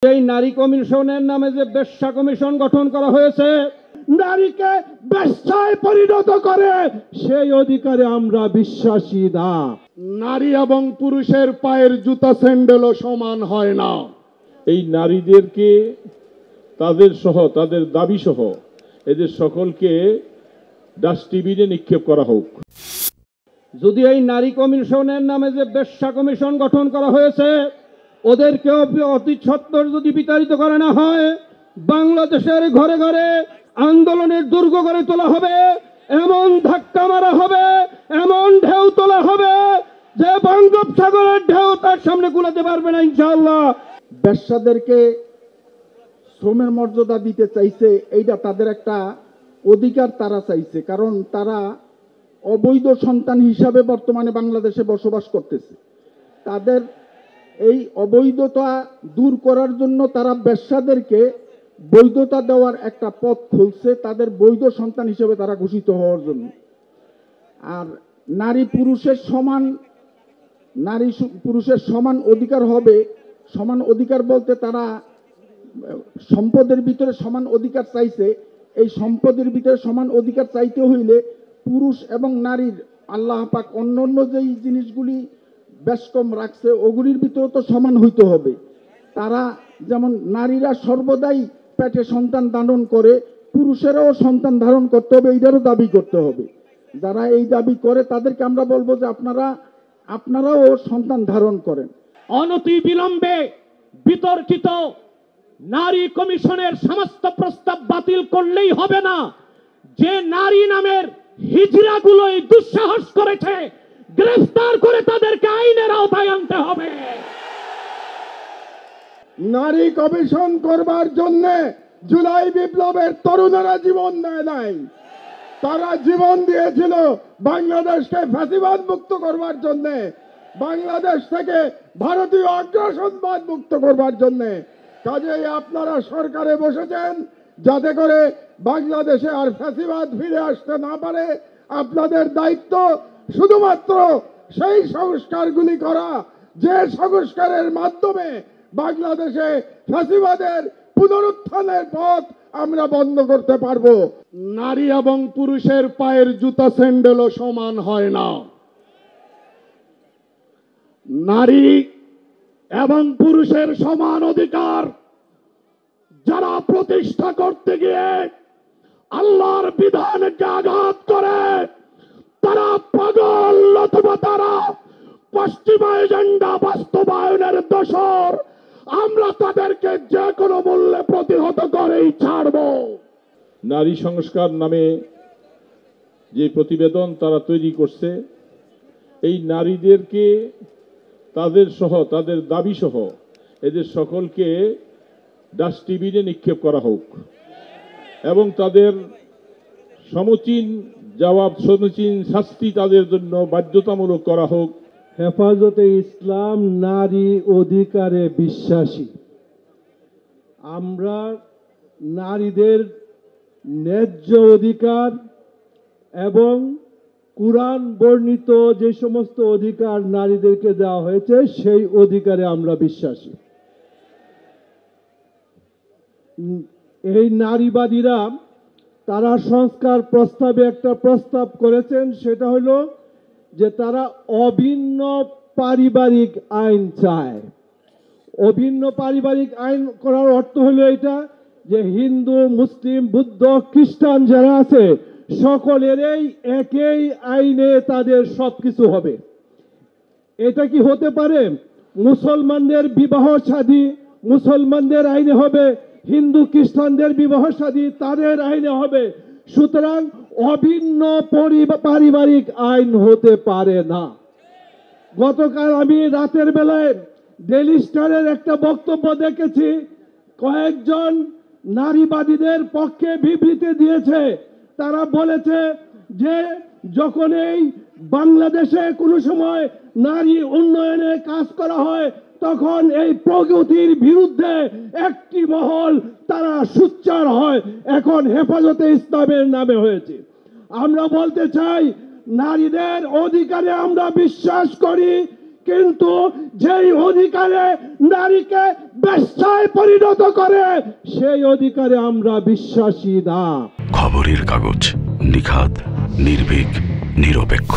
এই নারী কমিশনের নামে যে বেশ্যা কমিশন গঠন করা হয়েছে, নারীকে বেশ্যায় পরিণত করে সেই অধিকারে আমরা বিশ্বাসী না। নারী এবং পুরুষের পায়ের জুতা স্যান্ডেলও সমান হয় না। এই নারীদেরকে তাদের সহ তাদের দাবি সহ এদের সকলকে ডাস্টবিনে নিক্ষেপ করা হোক। যদি এই নারী কমিশনের নামে যে বেশ্যা কমিশন গঠন করা হয়েছে, ওদেরকেও অতি সত্বর যদি বিতাড়িত করা না হয়, বাংলাদেশের ঘরে ঘরে আন্দোলনের দুর্গ গড়ে তোলা হবে, এমন ধাক্কা মারা হবে, এমন ঢেউ তোলা হবে যে বঙ্গোপসাগরের ঢেউ তার সামনে কুলাতে পারবে না ইনশাআল্লাহ। বেশ্যাদেরকে শ্রমের মর্যাদা দিতে চাইছে, এইটা তাদের একটা অধিকার তারা চাইছে, কারণ তারা অবৈধ সন্তান হিসাবে বর্তমানে বাংলাদেশে বসবাস করতেছে। তাদের এই অবৈধতা দূর করার জন্য তারা বেশ্যাদেরকে বৈধতা দেওয়ার একটা পথ খুলছে, তাদের বৈধ সন্তান হিসেবে তারা ঘোষিত হওয়ার জন্য। আর নারী পুরুষের সমান অধিকার হবে। সমান অধিকার বলতে তারা সম্পদের ভিতরে সমান অধিকার চাইছে। এই সম্পদের ভিতরে সমান অধিকার চাইতে হইলে পুরুষ এবং নারীর আল্লাহ পাক অন্য যেই জিনিসগুলি বেশ কম রাখছে ওগুলির ভিতরে তো সমান হইতে হবে। তারা যেমন নারীরা সর্বদাই পেটে সন্তান ধারণ করে, পুরুষেরাও সন্তান ধারণ করতে হবে, এইটারও দাবি করতে হবে। যারা এই দাবি করে তাদেরকে আমরা বলবো যে আপনারাও সন্তান ধারণ করেন। অনতি বিলম্বে বিতর্কিত নারী কমিশনের সমস্ত প্রস্তাব বাতিল করলেই হবে না। যে নারী নামের হিজড়াগুলো এই দুঃসাহস করেছে, গ্রেফতার করে তাদেরকে আইনের আওতায় আনতে হবে। নারী কমিশন করবার জন্য জুলাই বিপ্লবের তরুণেরা জীবন দেয় নাই, তারা জীবন দিয়েছিল বাংলাদেশকে ফ্যাসিবাদ মুক্ত করবার জন্য, বাংলাদেশ থেকে ভারতীয় আগ্রাসনবাদ মুক্ত করবার জন্য। কাজেই আপনারা সরকারে বসেছেন যাতে করে বাংলাদেশে আর ফ্যাসিবাদ ফিরে আসতে না পারে। আপনাদের দায়িত্ব শুধুমাত্র সেই সংস্কারগুলি করা যে সংস্কারের মাধ্যমে বাংলাদেশে ফ্যাসিবাদের পুনরুত্থানের পথ আমরা বন্ধ করতে পারবো। নারী এবং পুরুষের পায়ের জুতা স্যান্ডেলও সমান হয় না। নারী এবং পুরুষের সমান অধিকার যারা প্রতিষ্ঠা করতে গিয়ে আল্লাহর বিধানকে আঘাত করে, তারা পাগল অথবা তারা পশ্চিমা এজেন্ডা বাস্তবায়নের দোসর। আমরা তাদেরকে যে কোনো মূল্যে প্রতিহত করেই ছাড়ব। নারী সংস্কার নামে যে প্রতিবেদন তারা তৈরি করছে, এই নারীদেরকে তাদের সহ তাদের দাবি সহ এদের সকলকে ডাস্টবিনে নিক্ষেপ করা হোক এবং তাদের সমুচীন শাস্তি তাদের জন্য বাধ্যতামূলক করা হোক। হেফাজতে ইসলাম নারী অধিকারে বিশ্বাসী। আমরা নারীদের ন্যায্য অধিকার এবং কুরআন বর্ণিত যে সমস্ত অধিকার নারীদেরকে দেওয়া হয়েছে সেই অধিকারে আমরা বিশ্বাসী। এই নারীবাদীরা তারা সংস্কার প্রস্তাবে একটা প্রস্তাব করেছেন, সেটা হলো যে তারা অভিন্ন পারিবারিক আইন চায়। অভিন্ন পারিবারিক আইন করার অর্থ হলো এটা যে হিন্দু, মুসলিম, বুদ্ধ, খ্রিস্টান যারা আছে সকলেরই একই আইনে তাদের সবকিছু হবে। এটা কি হতে পারে? মুসলমানদের বিবাহ শাদী মুসলমানদের আইনে হবে, হিন্দু খ্রিস্টানদের বিবাহ শাদী তাদের আইনে হবে। সুতরাং অভিন্ন পারিবারিক আইন হতে পারে না। গতকাল আমি রাতের বেলায় ডেইলি স্টারের একটা বক্তব্য দেখেছি, কয়েকজন নারীবাদীদের পক্ষে বিবৃতি দিয়েছে। তারা বলেছে যে যখন এই বাংলাদেশে কোনো সময় নারী উন্নয়নে কাজ করা হয় তখন এই প্রগতির বিরুদ্ধে একটি মহল তারা সোচ্চার হয়। এখন হেফাজতে ইসলামের নামে হয়েছে। আমরা বলতে চাই নারীদের অধিকারে আমরা বিশ্বাস করি, কিন্তু যেই অধিকারে নারীকে বেশ্যায় পরিণত করে সেই অধিকারে আমরা বিশ্বাসী না। খবরের কাগজ, নিখাত, নির্ভীক, নিরপেক্ষ।